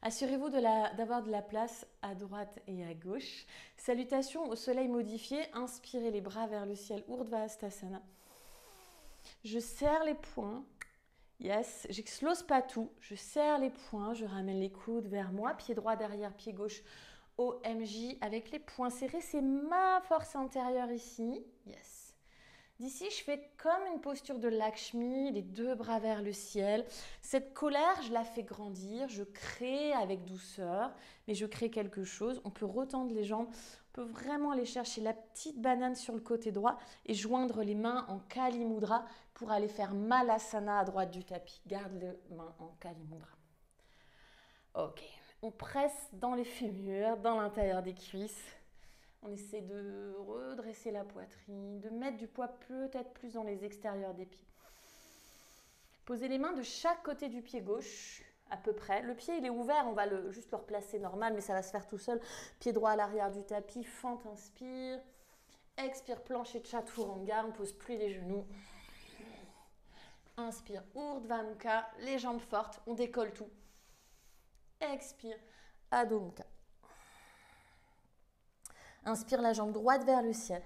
Assurez-vous d'avoir de la place à droite et à gauche. Salutations au soleil modifié. Inspirez les bras vers le ciel, Urdhva Hastasana. Je serre les poings. Yes, j'explose pas tout. Je serre les poings, je ramène les coudes vers moi. Pied droit derrière, pied gauche. OMJ avec les poings serrés. C'est ma force intérieure ici. Yes. D'ici, je fais comme une posture de Lakshmi, les deux bras vers le ciel. Cette colère, je la fais grandir, je crée avec douceur, mais je crée quelque chose. On peut retendre les jambes, on peut vraiment aller chercher la petite banane sur le côté droit et joindre les mains en Kali Mudra pour aller faire Malasana à droite du tapis. Garde les mains en Kali Mudra. Ok, on presse dans les fémurs, dans l'intérieur des cuisses. On essaie de redresser la poitrine, de mettre du poids peut-être plus dans les extérieurs des pieds. Posez les mains de chaque côté du pied gauche, à peu près. Le pied, il est ouvert, on va juste le replacer normal, mais ça va se faire tout seul. Pied droit à l'arrière du tapis, fente, inspire. Expire, plancher de Chaturanga, on ne pose plus les genoux. Inspire, Urdhva Mukha, les jambes fortes, on décolle tout. Expire, Adho Mukha. Inspire la jambe droite vers le ciel.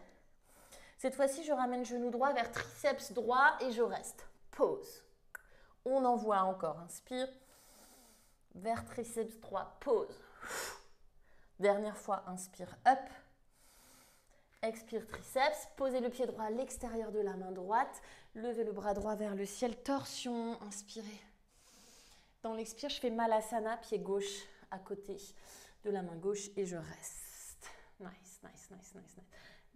Cette fois-ci, je ramène genou droit vers triceps droit et je reste. Pause. On envoie encore. Inspire. Vers triceps droit. Pause. Dernière fois, inspire. Up. Expire triceps. Posez le pied droit à l'extérieur de la main droite. Levez le bras droit vers le ciel. Torsion. Inspirez. Dans l'expire, je fais Malasana, pied gauche à côté de la main gauche et je reste. Nice, nice, nice, nice, nice.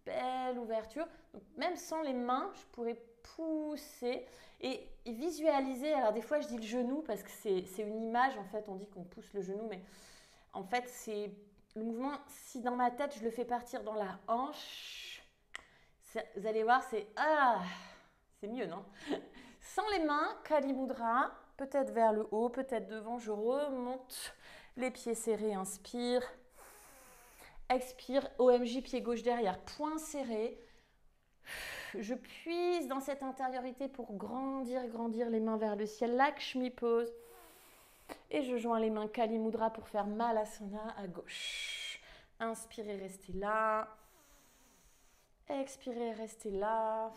Belle ouverture. Donc, même sans les mains, je pourrais pousser et visualiser. Alors des fois, je dis le genou parce que c'est une image. En fait, on dit qu'on pousse le genou, mais en fait, c'est le mouvement. Si dans ma tête, je le fais partir dans la hanche, vous allez voir, c'est mieux, non? Sans les mains, Kali Mudra, peut-être vers le haut, peut-être devant. Je remonte les pieds serrés. Inspire. Expire, OMJ, pied gauche derrière, poing serré. Je puise dans cette intériorité pour grandir les mains vers le ciel. Lakshmi pose. Et je joins les mains Kali Mudra pour faire Malasana à gauche. Inspirez, restez là. Expirez, restez là.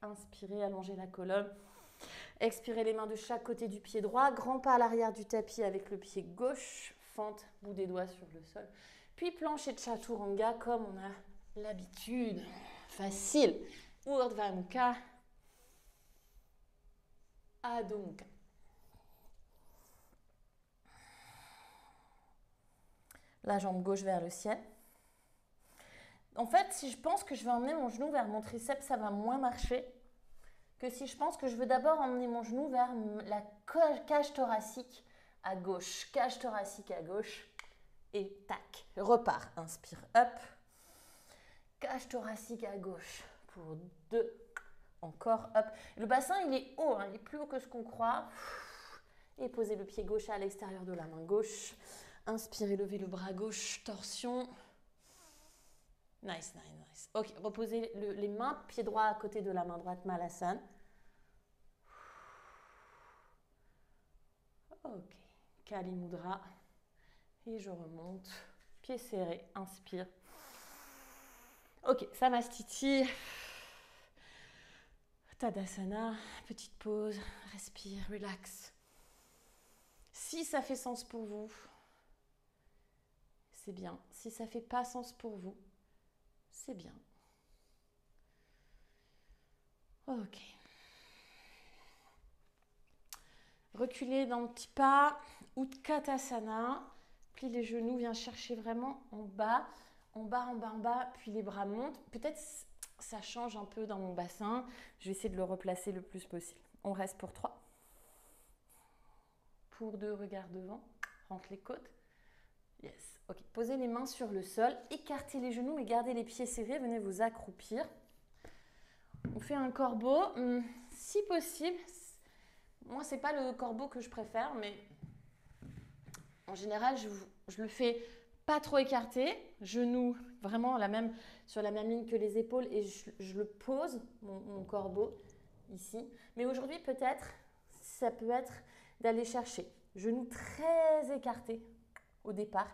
Inspirez, allongez la colonne. Expirez les mains de chaque côté du pied droit. Grand pas à l'arrière du tapis avec le pied gauche. Fente, bout des doigts sur le sol. Puis plancher de Chaturanga comme on a l'habitude. Facile. Urdhva Mukha. Adho Mukha. La jambe gauche vers le ciel. En fait, si je pense que je vais emmener mon genou vers mon triceps, ça va moins marcher que si je pense que je veux d'abord emmener mon genou vers la cage thoracique à gauche. Cage thoracique à gauche. Et tac, repars. Inspire, up. Cage thoracique à gauche pour 2. Encore, up. Le bassin, il est haut, il est plus haut que ce qu'on croit. Et posez le pied gauche à l'extérieur de la main gauche. Inspirez, levez le bras gauche, torsion. Nice, nice, nice. Ok, reposez les mains, pied droit à côté de la main droite, Malasana. Ok, Kali Mudra. Et je remonte, pied serré, inspire. Ok, Samastiti. Tadasana, petite pause, respire, relax. Si ça fait sens pour vous, c'est bien. Si ça ne fait pas sens pour vous, c'est bien. Ok. Reculez dans le petit pas, Utkatasana. Plie les genoux, viens chercher vraiment en bas, en bas, en bas, en bas, puis les bras montent. Peut-être ça change un peu dans mon bassin. Je vais essayer de le replacer le plus possible. On reste pour 3. Pour 2, regarde devant. Rentre les côtes. Yes. Ok. Posez les mains sur le sol. Écartez les genoux et gardez les pieds serrés. Venez vous accroupir. On fait un corbeau. Si possible, moi, c'est pas le corbeau que je préfère, mais en général, je le fais pas trop écarté, genoux vraiment sur la même ligne que les épaules et je le pose, mon corbeau, ici. Mais aujourd'hui, peut-être, ça peut être d'aller chercher Genoux très écartés au départ.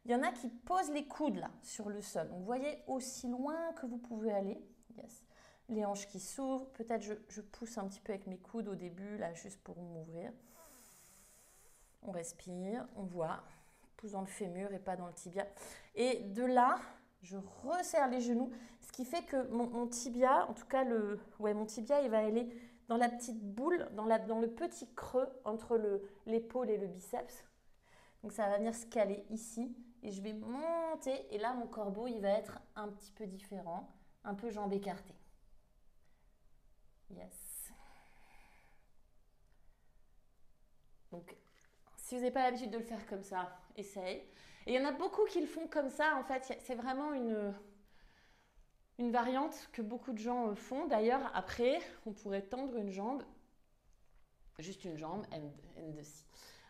Il y en a qui posent les coudes là sur le sol. Donc, vous voyez aussi loin que vous pouvez aller. Yes. Les hanches qui s'ouvrent. Peut-être je pousse un petit peu avec mes coudes au début, là, juste pour m'ouvrir. On respire, on voit. Pousse dans le fémur et pas dans le tibia. Et de là, je resserre les genoux. Ce qui fait que mon tibia, en tout cas, mon tibia, il va aller dans la petite boule, dans le petit creux entre l'épaule et le biceps. Donc ça va venir se caler ici. Et je vais monter. Et là, mon corbeau, il va être un petit peu différent. Un peu jambes écartées. Yes. Donc, si vous n'avez pas l'habitude de le faire comme ça, essaye. Et il y en a beaucoup qui le font comme ça. En fait, c'est vraiment une variante que beaucoup de gens font. D'ailleurs, après, on pourrait tendre une jambe. Juste une jambe, and the si.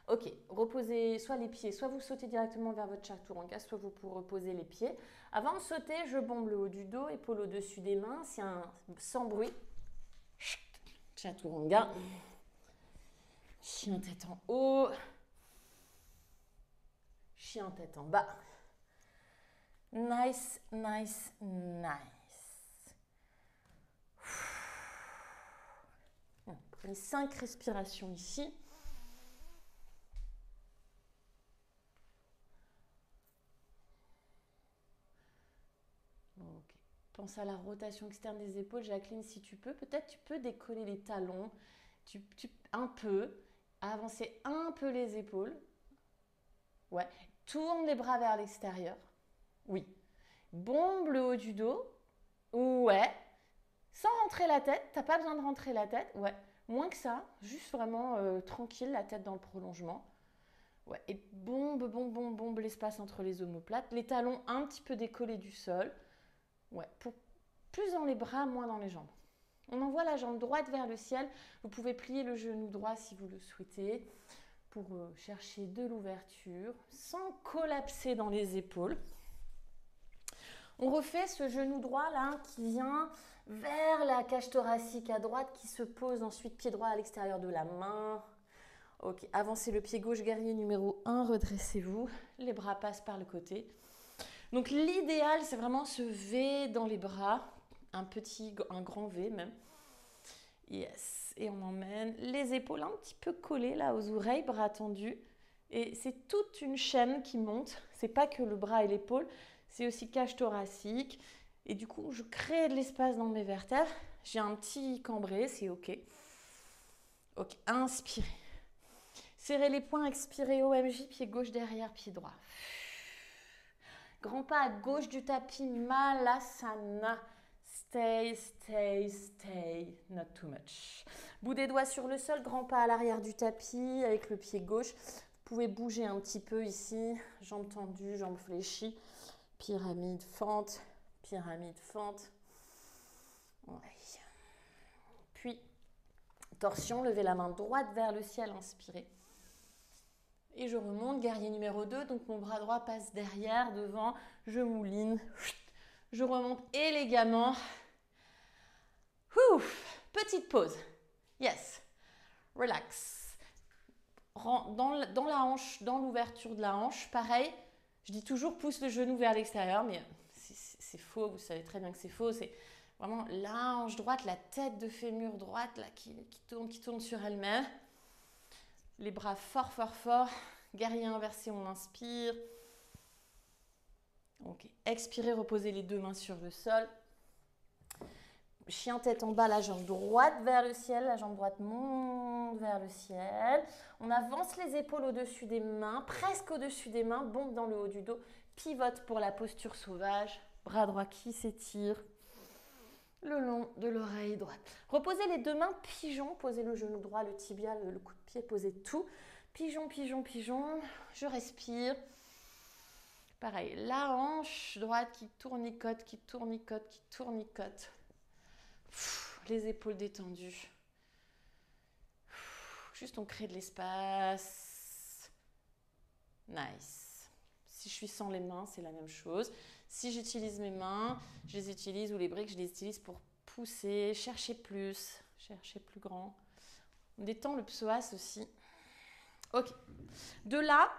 Ok, reposez soit les pieds, soit vous sautez directement vers votre chaturanga, soit vous pouvez reposer les pieds. Avant de sauter, je bombe le haut du dos, épaule au-dessus des mains, sans bruit. Chaturanga. Chien tête en haut. Chien tête en bas. Nice, nice, nice. Prenez 5 respirations ici. Okay. Pense à la rotation externe des épaules. Jacqueline, si tu peux, peut-être tu peux décoller les talons. Un peu. Avancer un peu les épaules. Ouais. Tourne les bras vers l'extérieur. Oui. Bombe le haut du dos. Ouais. Sans rentrer la tête. T'as pas besoin de rentrer la tête. Ouais. Moins que ça. Juste vraiment tranquille, la tête dans le prolongement. Ouais. Et bombe l'espace entre les omoplates. Les talons un petit peu décollés du sol. Ouais. Plus dans les bras, moins dans les jambes. On envoie la jambe droite vers le ciel. Vous pouvez plier le genou droit si vous le souhaitez pour chercher de l'ouverture sans collapser dans les épaules. On refait ce genou droit là qui vient vers la cage thoracique à droite qui se pose ensuite pied droit à l'extérieur de la main. Ok, avancez le pied gauche, guerrier numéro 1, redressez-vous. Les bras passent par le côté. Donc l'idéal, c'est vraiment ce V dans les bras, un grand V même. Yes, et on emmène les épaules un petit peu collées là aux oreilles, bras tendus. Et c'est toute une chaîne qui monte. C'est pas que le bras et l'épaule, c'est aussi cage thoracique. Et du coup, je crée de l'espace dans mes vertèbres. J'ai un petit cambré, c'est ok. Ok, inspirez. Serrez les poings, expirez, OMJ, pied gauche derrière, pied droit. Grand pas à gauche du tapis, Malasana. Stay, stay, stay, not too much. Bout des doigts sur le sol, grand pas à l'arrière du tapis avec le pied gauche. Vous pouvez bouger un petit peu ici, jambes tendues, jambes fléchies. Pyramide, fente, pyramide, fente. Ouais. Puis, torsion, levez la main droite vers le ciel, inspirez. Et je remonte, guerrier numéro 2, donc mon bras droit passe derrière, devant, je mouline. Je remonte élégamment. Ouf, petite pause. Yes. Relax. Dans la hanche, dans l'ouverture de la hanche, pareil. Je dis toujours pousse le genou vers l'extérieur, mais c'est faux. Vous savez très bien que c'est faux. C'est vraiment la hanche droite, la tête de fémur droite là, qui tourne sur elle-même. Les bras fort, fort, fort. Guerrier inversé, on inspire. Ok, expirez, reposez les deux mains sur le sol. Chien tête en bas, la jambe droite vers le ciel, la jambe droite monte vers le ciel. On avance les épaules au-dessus des mains, presque au-dessus des mains, bombe dans le haut du dos, pivote pour la posture sauvage, bras droit qui s'étire le long de l'oreille droite. Reposez les deux mains, pigeon, posez le genou droit, le tibia, le coup de pied, posez tout. Pigeon, pigeon, pigeon, je respire. Pareil, la hanche droite qui tournicote, qui tournicote, qui tournicote. Les épaules détendues. Juste on crée de l'espace. Nice. Si je suis sans les mains, c'est la même chose. Si j'utilise mes mains, je les utilise, ou les briques, je les utilise pour pousser, chercher plus grand. On détend le psoas aussi. Ok. De là,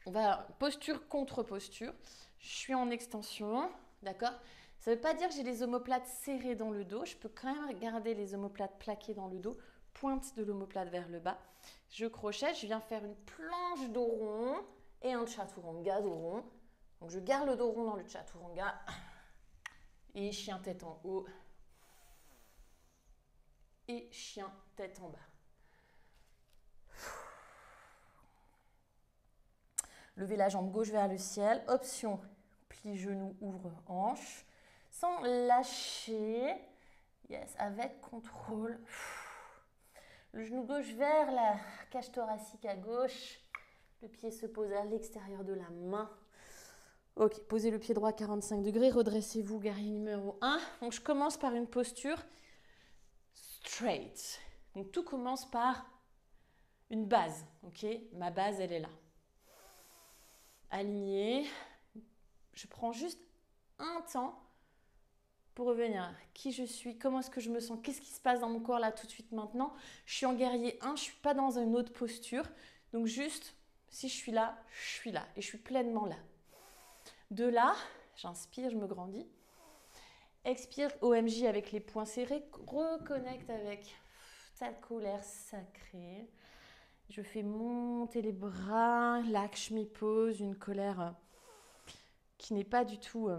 on va posture contre posture. Je suis en extension, d'accord? Ça ne veut pas dire que j'ai les omoplates serrées dans le dos. Je peux quand même garder les omoplates plaquées dans le dos. Pointe de l'omoplate vers le bas. Je crochette, je viens faire une planche dos rond et un chaturanga dos rond. Donc je garde le dos rond dans le chaturanga et chien tête en haut et chien tête en bas. Levez la jambe gauche vers le ciel. Option, plie genou, ouvre hanche. Sans lâcher. Yes, avec contrôle. Le genou gauche vers la cage thoracique à gauche. Le pied se pose à l'extérieur de la main. Ok, posez le pied droit à 45 degrés. Redressez-vous, guerrier numéro 1. Donc, je commence par une posture straight. Donc, tout commence par une base. Ok, ma base, elle est là. Aligné. Je prends juste un temps pour revenir. Qui je suis, comment est-ce que je me sens, qu'est-ce qui se passe dans mon corps là tout de suite maintenant. Je suis en guerrier 1, je ne suis pas dans une autre posture. Donc juste, si je suis là et je suis pleinement là. De là, j'inspire, je me grandis. Expire, OMJ avec les poings serrés. Reconnecte avec ta colère sacrée. Je fais monter les bras. Lakshmi pose, une colère qui n'est pas du tout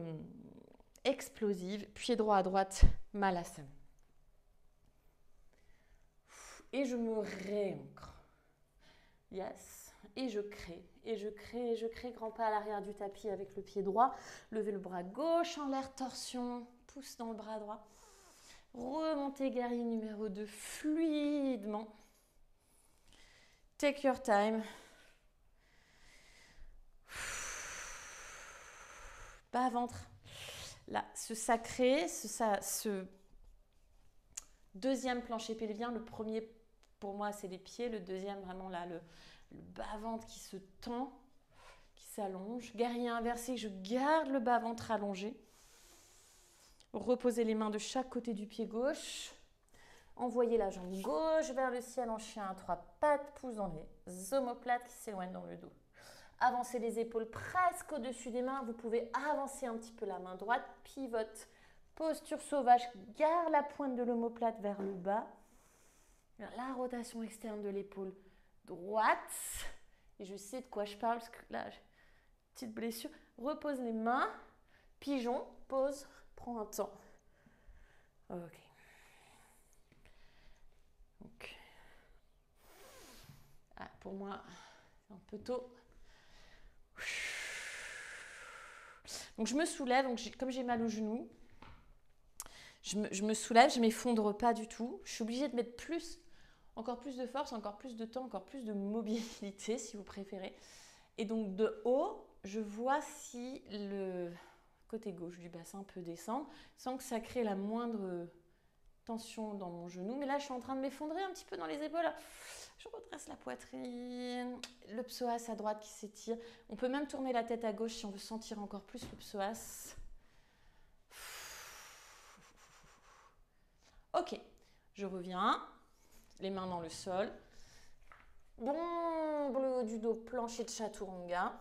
explosive. Pied droit à droite, Malasana. Et je me réancre. Yes. Et je crée. Et je crée. Et je crée. Grand pas à l'arrière du tapis avec le pied droit. Levez le bras gauche en l'air, torsion. Pouce dans le bras droit. Remontez guerrier numéro 2 fluidement. Take your time. Bas ventre. Là, ce sacré, ce deuxième plancher pelvien, le premier pour moi c'est les pieds, le deuxième vraiment là, le bas-ventre qui se tend, qui s'allonge. Guerrier inversé, je garde le bas-ventre allongé. Reposez les mains de chaque côté du pied gauche. Envoyez la jambe gauche vers le ciel en chien à 3 pattes, pouce dans les omoplates qui s'éloignent dans le dos. Avancez les épaules presque au-dessus des mains. Vous pouvez avancer un petit peu la main droite, pivote. Posture sauvage, garde la pointe de l'omoplate vers le bas. La rotation externe de l'épaule droite. Et je sais de quoi je parle parce que là, j'ai une petite blessure. Repose les mains. Pigeon, pose, prends un temps. Ok. Donc, pour moi, c'est un peu tôt. Donc, je me soulève. Donc, comme j'ai mal au genou, je me soulève, je ne m'effondre pas du tout. Je suis obligée de mettre encore plus de force, encore plus de temps, encore plus de mobilité, si vous préférez. Et donc, de haut, je vois si le côté gauche du bassin peut descendre, sans que ça crée la moindre tension dans mon genou. Mais là, je suis en train de m'effondrer un petit peu dans les épaules. Je redresse la poitrine, le psoas à droite qui s'étire. On peut même tourner la tête à gauche si on veut sentir encore plus le psoas. Ok, je reviens, les mains dans le sol. Bon, le haut du dos, plancher de chaturanga.